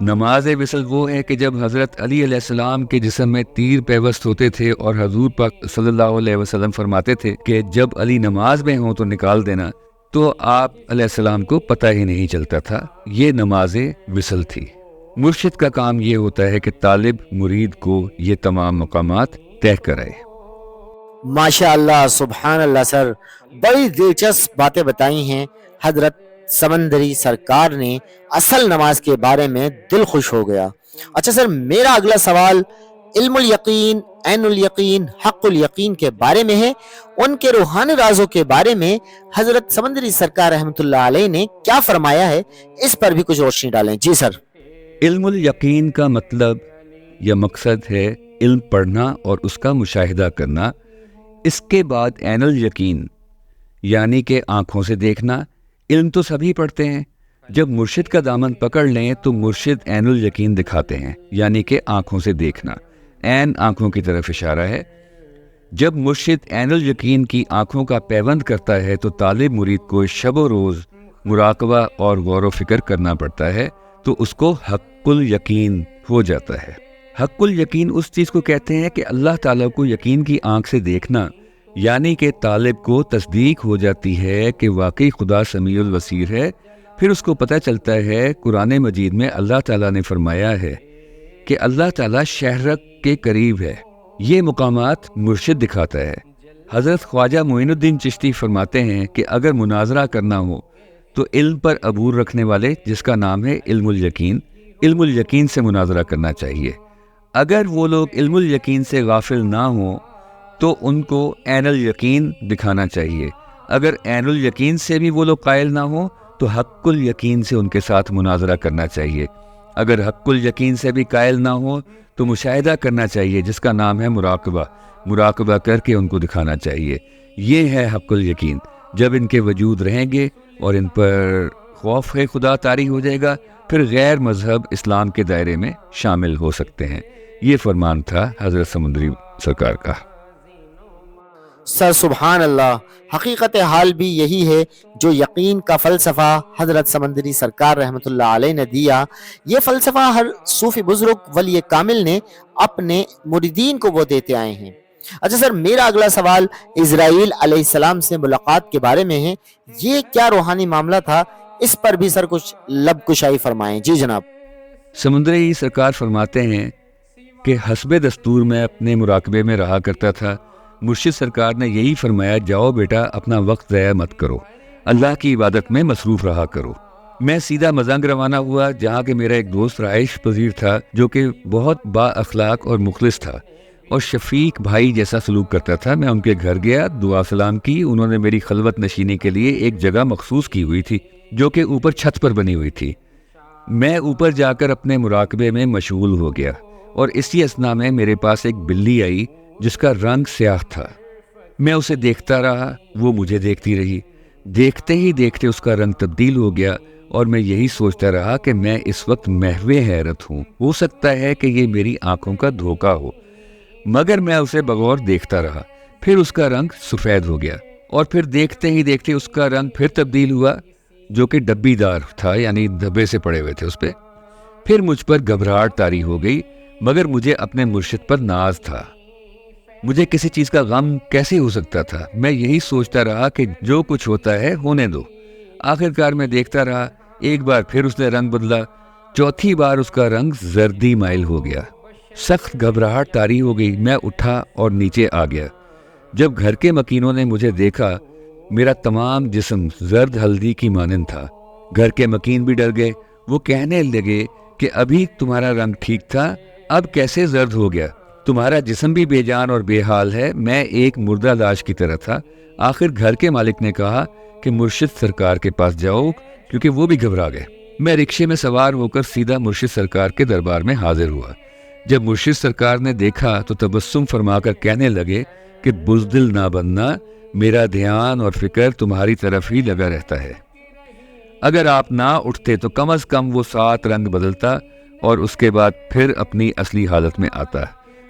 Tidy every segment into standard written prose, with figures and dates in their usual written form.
نماز وصل وہ ہے کہ جب حضرت علی علیہ السلام کے جسم میں تیر پیوست ہوتے تھے اور حضور پاک صلی اللہ علیہ وسلم فرماتے تھے کہ جب علی نماز میں ہوں تو نکال دینا، تو آپ علیہ السلام کو پتہ ہی نہیں چلتا تھا۔ یہ نماز وصل تھی۔ مرشد کا کام یہ ہوتا ہے کہ طالب مرید کو یہ تمام مقامات طے کرائے۔ ماشاء اللہ، سبحان اللہ سر، بڑی دلچسپ باتیں بتائی ہیں حضرت سمندری سرکار نے اصل نماز کے بارے میں، دل خوش ہو گیا۔ اچھا سر، میرا اگلا سوال علم الیقین، عین الیقین، حق الیقین کے بارے میں ہے۔ ان کے روحانی رازوں کے بارے میں حضرت سمندری سرکار رحمۃ اللہ علیہ نے کیا فرمایا ہے، اس پر بھی کچھ روشنی ڈالیں۔ جی سر۔ علم الیقین کا مطلب یا مقصد ہے علم پڑھنا اور اس کا مشاہدہ کرنا۔ اس کے بعد عین الیقین یعنی کہ آنکھوں سے دیکھنا۔ علم تو سبھی پڑھتے ہیں، جب مرشد کا دامن پکڑ لیں تو مرشد عین الیقین دکھاتے ہیں، یعنی کہ آنکھوں سے دیکھنا۔ عین آنکھوں کی طرف اشارہ ہے۔ جب مرشد عین الیقین کی آنکھوں کا پیوند کرتا ہے تو طالب مرید کو شب و روز مراقبہ اور غور و فکر کرنا پڑتا ہے، تو اس کو حق الیقین ہو جاتا ہے۔ حق الیقین اس چیز کو کہتے ہیں کہ اللہ تعالیٰ کو یقین کی آنکھ سے دیکھنا، یعنی کہ طالب کو تصدیق ہو جاتی ہے کہ واقعی خدا سمیع البصیر ہے۔ پھر اس کو پتہ چلتا ہے قرآن مجید میں اللہ تعالیٰ نے فرمایا ہے کہ اللہ تعالیٰ شہرک کے قریب ہے۔ یہ مقامات مرشد دکھاتا ہے۔ حضرت خواجہ معین الدین چشتی فرماتے ہیں کہ اگر مناظرہ کرنا ہو تو علم پر عبور رکھنے والے، جس کا نام ہے علم الیقین، علم الیقین سے مناظرہ کرنا چاہیے۔ اگر وہ لوگ علم الیقین سے غافل نہ ہوں تو ان کو عین الیقین دکھانا چاہیے۔ اگر عین الیقین سے بھی وہ لوگ قائل نہ ہوں تو حق الیقین سے ان کے ساتھ مناظرہ کرنا چاہیے۔ اگر حق الیقین سے بھی قائل نہ ہو تو مشاہدہ کرنا چاہیے، جس کا نام ہے مراقبہ۔ مراقبہ کر کے ان کو دکھانا چاہیے۔ یہ ہے حق الیقین۔ جب ان کے وجود رہیں گے اور ان پر خوف خدا طاری ہو جائے گا، پھر غیر مذہب اسلام کے دائرے میں شامل ہو سکتے ہیں۔ یہ فرمان تھا حضرت سمندری سرکار کا۔ سر سبحان اللہ، حقیقت حال بھی یہی ہے جو یقین کا فلسفہ حضرت سمندری سرکار رحمۃ اللہ علیہ نے دیا۔ یہ فلسفہ ہر صوفی بزرگ ولی کامل نے اپنے مریدین کو وہ دیتے آئے ہیں۔ اچھا سر، میرا اگلا سوال اسرائیل علیہ السلام سے ملاقات کے بارے میں ہے۔ یہ کیا روحانی معاملہ تھا، اس پر بھی سر کچھ لب کشائی فرمائیں۔ جی جناب۔ سمندری سرکار فرماتے ہیں کہ حسب دستور میں اپنے مراقبے میں رہا کرتا تھا۔ مرشد سرکار نے یہی فرمایا، جاؤ بیٹا اپنا وقت ضائع مت کرو، اللہ کی عبادت میں مصروف رہا کرو۔ میں سیدھا مزنگ روانہ ہوا، جہاں کہ میرا ایک دوست رہائش پذیر تھا جو کہ بہت با اخلاق اور مخلص تھا اور شفیق بھائی جیسا سلوک کرتا تھا۔ میں ان کے گھر گیا، دعا سلام کی۔ انہوں نے میری خلوت نشینی کے لیے ایک جگہ مخصوص کی ہوئی تھی جو کہ اوپر چھت پر بنی ہوئی تھی۔ میں اوپر جا کر اپنے مراقبے میں مشغول ہو گیا اور اسی اثنا میں میرے پاس ایک بلی آئی جس کا رنگ سیاہ تھا۔ میں اسے دیکھتا رہا، وہ مجھے دیکھتی رہی۔ دیکھتے ہی دیکھتے اس کا رنگ تبدیل ہو گیا اور میں یہی سوچتا رہا کہ میں اس وقت محو حیرت ہوں، ہو سکتا ہے کہ یہ میری آنکھوں کا دھوکہ ہو، مگر میں اسے بغور دیکھتا رہا۔ پھر اس کا رنگ سفید ہو گیا اور پھر دیکھتے ہی دیکھتے اس کا رنگ پھر تبدیل ہوا، جو کہ ڈبی دار تھا، یعنی دھبے سے پڑے ہوئے تھے اس پہ۔ پھر مجھ پر گھبراہٹ طاری ہو گئی، مگر مجھے اپنے مرشد پر ناز تھا۔ مجھے کسی چیز کا غم کیسے ہو سکتا تھا؟ میں یہی سوچتا رہا کہ جو کچھ ہوتا ہے ہونے دو۔ آخرکار میں دیکھتا رہا، ایک بار پھر اس نے رنگ بدلا، چوتھی بار اس کا رنگ زردی مائل ہو گیا۔ سخت گھبراہٹ طاری ہو گئی، میں اٹھا اور نیچے آ گیا۔ جب گھر کے مکینوں نے مجھے دیکھا، میرا تمام جسم زرد ہلدی کی مانند تھا۔ گھر کے مکین بھی ڈر گئے، وہ کہنے لگے کہ ابھی تمہارا رنگ ٹھیک تھا، اب کیسے زرد ہو گیا؟ تمہارا جسم بھی بے جان اور بے حال ہے۔ میں ایک مردہ لاش کی طرح تھا۔ آخر گھر کے مالک نے کہا کہ مرشد سرکار کے پاس جاؤ، کیونکہ وہ بھی گھبرا گئے۔ میں رکشے میں سوار ہو کر سیدھا مرشد سرکار کے دربار میں حاضر ہوا۔ جب مرشد سرکار نے دیکھا تو تبسم فرما کر کہنے لگے کہ بزدل نہ بننا، میرا دھیان اور فکر تمہاری طرف ہی لگا رہتا ہے۔ اگر آپ نہ اٹھتے تو کم از کم وہ 7 رنگ بدلتا اور اس کے بعد پھر اپنی اصلی حالت میں آتا۔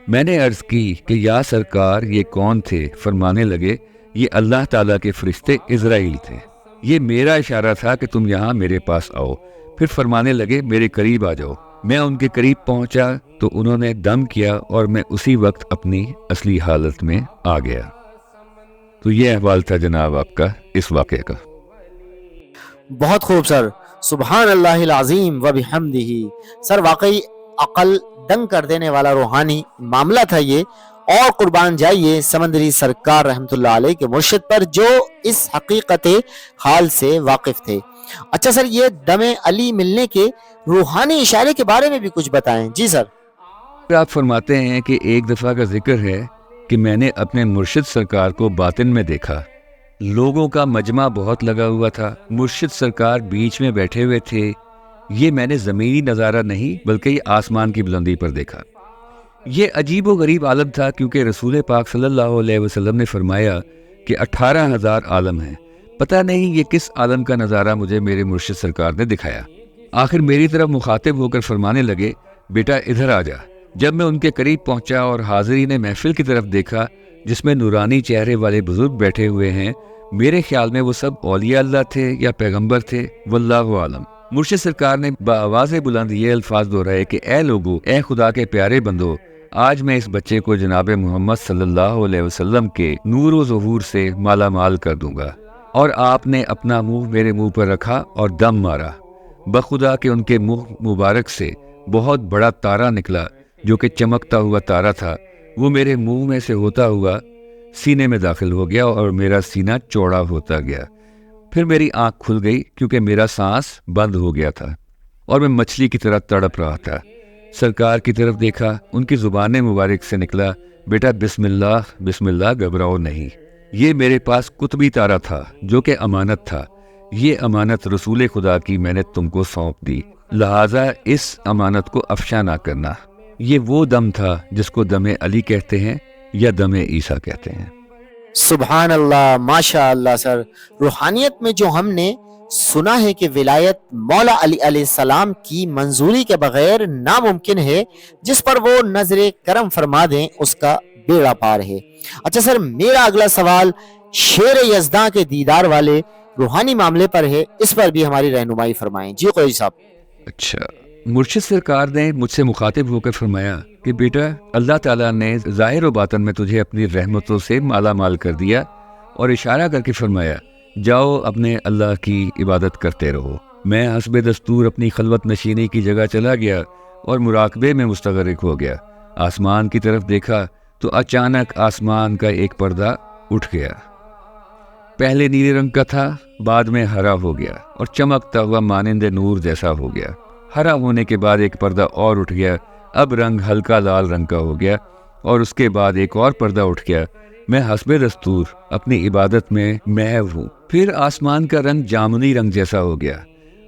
میں نے عرض کی کہ یا سرکار یہ کون تھے؟ فرمانے لگے یہ اللہ تعالیٰ کے فرشتے اسرائیل تھے، یہ میرا اشارہ تھا کہ تم یہاں میرے پاس آؤ۔ پھر فرمانے لگے میرے قریب آ جاؤ۔ میں ان کے قریب پہنچا تو انہوں نے دم کیا اور میں اسی وقت اپنی اصلی حالت میں آ گیا۔ تو یہ احوال تھا جناب آپ کا اس واقعے کا۔ بہت خوب سر، سبحان اللہ العظیم و بحمدہ۔ سر واقعی عقل دنگ کر دینے والا روحانی معاملہ تھا یہ، اور قربان جائیے سمندری سرکار رحمت اللہ علیہ کے مرشد پر جو اس حقیقت حال سے واقف تھے۔ اچھا سر، یہ دم علی ملنے کے روحانی اشارے کے بارے میں بھی کچھ بتائیں۔ جی سر۔ آپ فرماتے ہیں کہ ایک دفعہ کا ذکر ہے کہ میں نے اپنے مرشد سرکار کو باطن میں دیکھا۔ لوگوں کا مجمع بہت لگا ہوا تھا، مرشد سرکار بیچ میں بیٹھے ہوئے تھے۔ یہ میں نے زمینی نظارہ نہیں بلکہ یہ آسمان کی بلندی پر دیکھا۔ یہ عجیب و غریب عالم تھا، کیونکہ رسول پاک صلی اللہ علیہ وسلم نے فرمایا کہ 18,000 عالم ہیں۔ پتہ نہیں یہ کس عالم کا نظارہ مجھے میرے مرشد سرکار نے دکھایا۔ آخر میری طرف مخاطب ہو کر فرمانے لگے، بیٹا ادھر آ جا۔ جب میں ان کے قریب پہنچا اور حاضرین محفل کی طرف دیکھا جس میں نورانی چہرے والے بزرگ بیٹھے ہوئے ہیں، میرے خیال میں وہ سب اولیاء اللہ تھے یا پیغمبر تھے، واللہ عالم۔ مرشد سرکار نے بآواز بلند یہ الفاظ دہرائے کہ اے لوگو، اے خدا کے پیارے بندو، آج میں اس بچے کو جناب محمد صلی اللہ علیہ وسلم کے نور و ظہور سے مالا مال کر دوں گا۔ اور آپ نے اپنا منہ میرے منہ پر رکھا اور دم مارا۔ بخدا کہ ان کے منہ مبارک سے بہت بڑا تارا نکلا جو کہ چمکتا ہوا تارا تھا۔ وہ میرے منہ میں سے ہوتا ہوا سینے میں داخل ہو گیا اور میرا سینہ چوڑا ہوتا گیا۔ پھر میری آنکھ کھل گئی کیونکہ میرا سانس بند ہو گیا تھا اور میں مچھلی کی طرح تڑپ رہا تھا۔ سرکار کی طرف دیکھا، ان کی زبان مبارک سے نکلا، بیٹا بسم اللہ، گھبراؤ نہیں۔ یہ میرے پاس قطبی تارا تھا جو کہ امانت تھا۔ یہ امانت رسول خدا کی میں نے تم کو سونپ دی، لہٰذا اس امانت کو افشا نہ کرنا۔ یہ وہ دم تھا جس کو دم علی کہتے ہیں یا دم عیسیٰ کہتے ہیں۔ سبحان اللہ، ماشاء اللہ سر۔ روحانیت میں جو ہم نے سنا ہے کہ ولایت مولا علی علیہ السلام کی منظوری کے بغیر ناممکن ہے، جس پر وہ نظر کرم فرما دیں اس کا بیڑا پار ہے۔ اچھا سر، میرا اگلا سوال شیر یزداں کے دیدار والے روحانی معاملے پر ہے، اس پر بھی ہماری رہنمائی فرمائیں۔ جی قریشی صاحب۔ اچھا، مرشد سرکار نے مجھ سے مخاطب ہو کر فرمایا کہ بیٹا، اللہ تعالیٰ نے ظاہر و باطن میں تجھے اپنی رحمتوں سے مالا مال کر دیا، اور اشارہ کر کے فرمایا جاؤ اپنے اللہ کی عبادت کرتے رہو۔ میں حسب دستور اپنی خلوت نشینی کی جگہ چلا گیا اور مراقبے میں مستغرق ہو گیا۔ آسمان کی طرف دیکھا تو اچانک آسمان کا ایک پردہ اٹھ گیا۔ پہلے نیلے رنگ کا تھا، بعد میں ہرا ہو گیا اور چمکتا ہوا مانند نور جیسا ہو گیا۔ ہرا ہونے کے بعد ایک پردہ اور اٹھ گیا، اب رنگ ہلکا لال رنگ کا ہو گیا، اور اس کے بعد ایک اور پردہ اٹھ گیا۔ میں حسب دستور اپنی عبادت میں محو ہوں۔ پھر آسمان کا رنگ جامنی رنگ جیسا ہو گیا،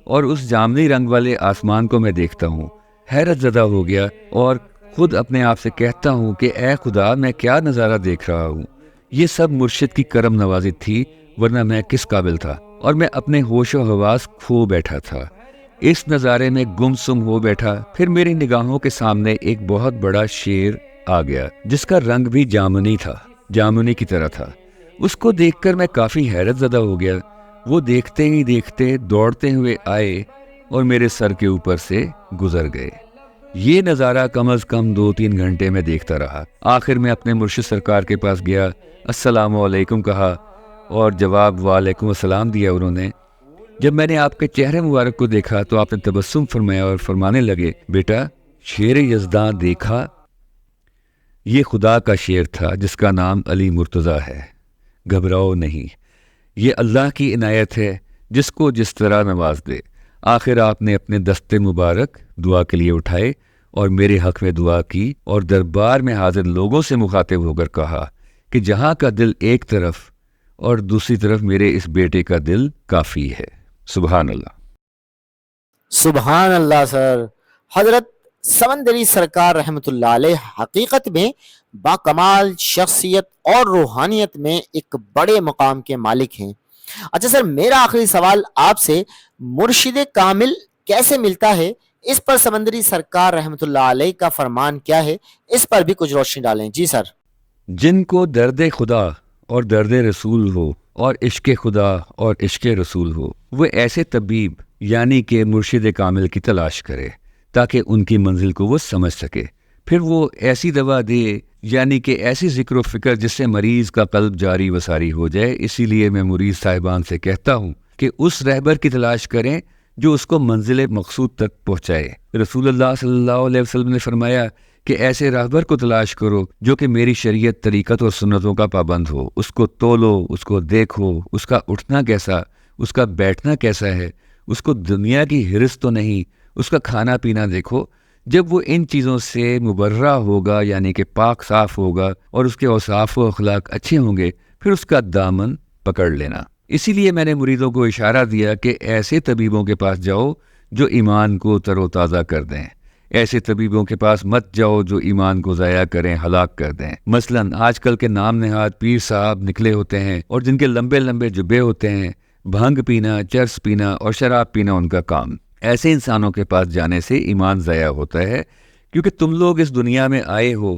اور اس جامنی رنگ والے آسمان کو میں دیکھتا ہوں، حیرت زدہ ہو گیا اور خود اپنے آپ سے کہتا ہوں کہ اے خدا، میں کیا نظارہ دیکھ رہا ہوں۔ یہ سب مرشد کی کرم نوازی تھی، ورنہ میں کس قابل تھا، اور میں اپنے ہوش و حواس کھو بیٹھا تھا، اس نظارے میں گم سم ہو بیٹھا۔ پھر میری نگاہوں کے سامنے ایک بہت بڑا شیر آ گیا جس کا رنگ بھی جامنی تھا، جامنی کی طرح تھا۔ اس کو دیکھ کر میں کافی حیرت زدہ ہو گیا۔ وہ دیکھتے ہی دیکھتے دوڑتے ہوئے آئے اور میرے سر کے اوپر سے گزر گئے۔ یہ نظارہ کم از کم 2-3 گھنٹے میں دیکھتا رہا۔ آخر میں اپنے مرشد سرکار کے پاس گیا، السلام علیکم کہا اور جواب وعلیکم السلام دیا انہوں نے۔ جب میں نے آپ کے چہرے مبارک کو دیکھا تو آپ نے تبسم فرمایا اور فرمانے لگے، بیٹا شیر یزداں دیکھا؟ یہ خدا کا شیر تھا جس کا نام علی مرتضیٰ ہے، گھبراؤ نہیں، یہ اللہ کی عنایت ہے جس کو جس طرح نواز دے۔ آخر آپ نے اپنے دست مبارک دعا کے لیے اٹھائے اور میرے حق میں دعا کی، اور دربار میں حاضر لوگوں سے مخاطب ہو کر کہا کہ جہاں کا دل ایک طرف اور دوسری طرف میرے اس بیٹے کا دل کافی ہے۔ سبحان اللہ، سبحان اللہ سر۔ حضرت سمندری سرکار رحمت اللہ علیہ حقیقت میں باکمال شخصیت اور روحانیت میں ایک بڑے مقام کے مالک ہیں۔ اچھا سر، میرا آخری سوال آپ سے مرشد کامل کیسے ملتا ہے، اس پر سمندری سرکار رحمت اللہ علیہ کا فرمان کیا ہے، اس پر بھی کچھ روشنی ڈالیں۔ جی سر۔ جن کو درد خدا اور درد رسول ہو اور عشق خدا اور عشق رسول ہو، وہ ایسے طبیب یعنی کہ مرشد کامل کی تلاش کرے تاکہ ان کی منزل کو وہ سمجھ سکے. پھر وہ ایسی دوا دے، یعنی کہ ایسی ذکر و فکر جس سے مریض کا قلب جاری و ساری ہو جائے. اسی لیے میں مریض صاحبان سے کہتا ہوں کہ اس رہبر کی تلاش کریں جو اس کو منزل مقصود تک پہنچائے. رسول اللہ صلی اللہ علیہ وسلم نے فرمایا کہ ایسے راہبر کو تلاش کرو جو کہ میری شریعت، طریقت اور سنتوں کا پابند ہو. اس کو تولو، اس کو دیکھو، اس کا اٹھنا کیسا، اس کا بیٹھنا کیسا ہے، اس کو دنیا کی ہرس تو نہیں، اس کا کھانا پینا دیکھو. جب وہ ان چیزوں سے مبرہ ہوگا، یعنی کہ پاک صاف ہوگا، اور اس کے اوصاف و اخلاق اچھے ہوں گے، پھر اس کا دامن پکڑ لینا. اسی لیے میں نے مریدوں کو اشارہ دیا کہ ایسے طبیبوں کے پاس جاؤ جو ایمان کو تر و تازہ کر دیں. ایسے طبیبوں کے پاس مت جاؤ جو ایمان کو ضائع کریں، ہلاک کر دیں. مثلا آج کل کے نام نہاد پیر صاحب نکلے ہوتے ہیں اور جن کے لمبے لمبے جبے ہوتے ہیں، بھنگ پینا، چرس پینا اور شراب پینا ان کا کام. ایسے انسانوں کے پاس جانے سے ایمان ضائع ہوتا ہے، کیونکہ تم لوگ اس دنیا میں آئے ہو،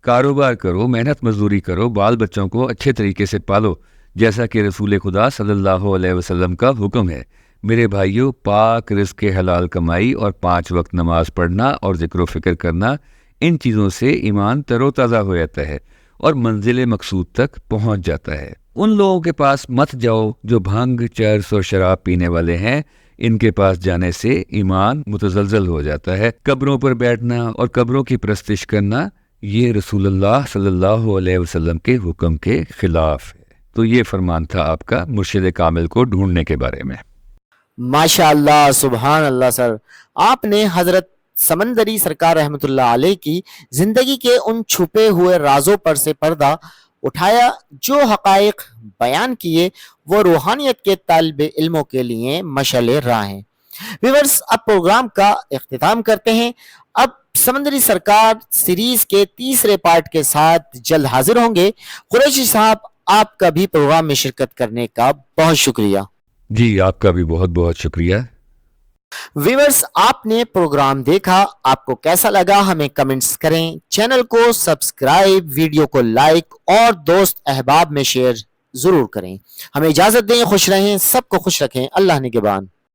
کاروبار کرو، محنت مزدوری کرو، بال بچوں کو اچھے طریقے سے پالو، جیسا کہ رسول خدا صلی اللہ علیہ وسلم کا حکم ہے. میرے بھائیوں، پاک رزق حلال کمائی اور 5 وقت نماز پڑھنا اور ذکر و فکر کرنا، ان چیزوں سے ایمان تر و تازہ ہو جاتا ہے اور منزل مقصود تک پہنچ جاتا ہے. ان لوگوں کے پاس مت جاؤ جو بھنگ، چرس اور شراب پینے والے ہیں. ان کے پاس جانے سے ایمان متزلزل ہو جاتا ہے. قبروں پر بیٹھنا اور قبروں کی پرستش کرنا یہ رسول اللہ صلی اللہ علیہ وسلم کے حکم کے خلاف ہے. تو یہ فرمان تھا آپ کا مرشد کامل کو ڈھونڈنے کے بارے میں. ماشاء اللہ، سبحان اللہ سر. آپ نے حضرت سمندری سرکار رحمۃ اللہ علیہ کی زندگی کے ان چھپے ہوئے رازوں پر سے پردہ اٹھایا. جو حقائق بیان کیے وہ روحانیت کے طالب علموں کے لیے مشعل راہ ہیں. ویورز، اب پروگرام کا اختتام کرتے ہیں. اب سمندری سرکار سیریز کے تیسرے پارٹ کے ساتھ جلد حاضر ہوں گے. قریشی صاحب، آپ کا بھی پروگرام میں شرکت کرنے کا بہت شکریہ. جی، آپ کا بھی بہت بہت شکریہ. ویورز، آپ نے پروگرام دیکھا، آپ کو کیسا لگا ہمیں کمنٹس کریں. چینل کو سبسکرائب، ویڈیو کو لائک اور دوست احباب میں شیئر ضرور کریں. ہمیں اجازت دیں. خوش رہیں، سب کو خوش رکھیں. اللہ نگہبان.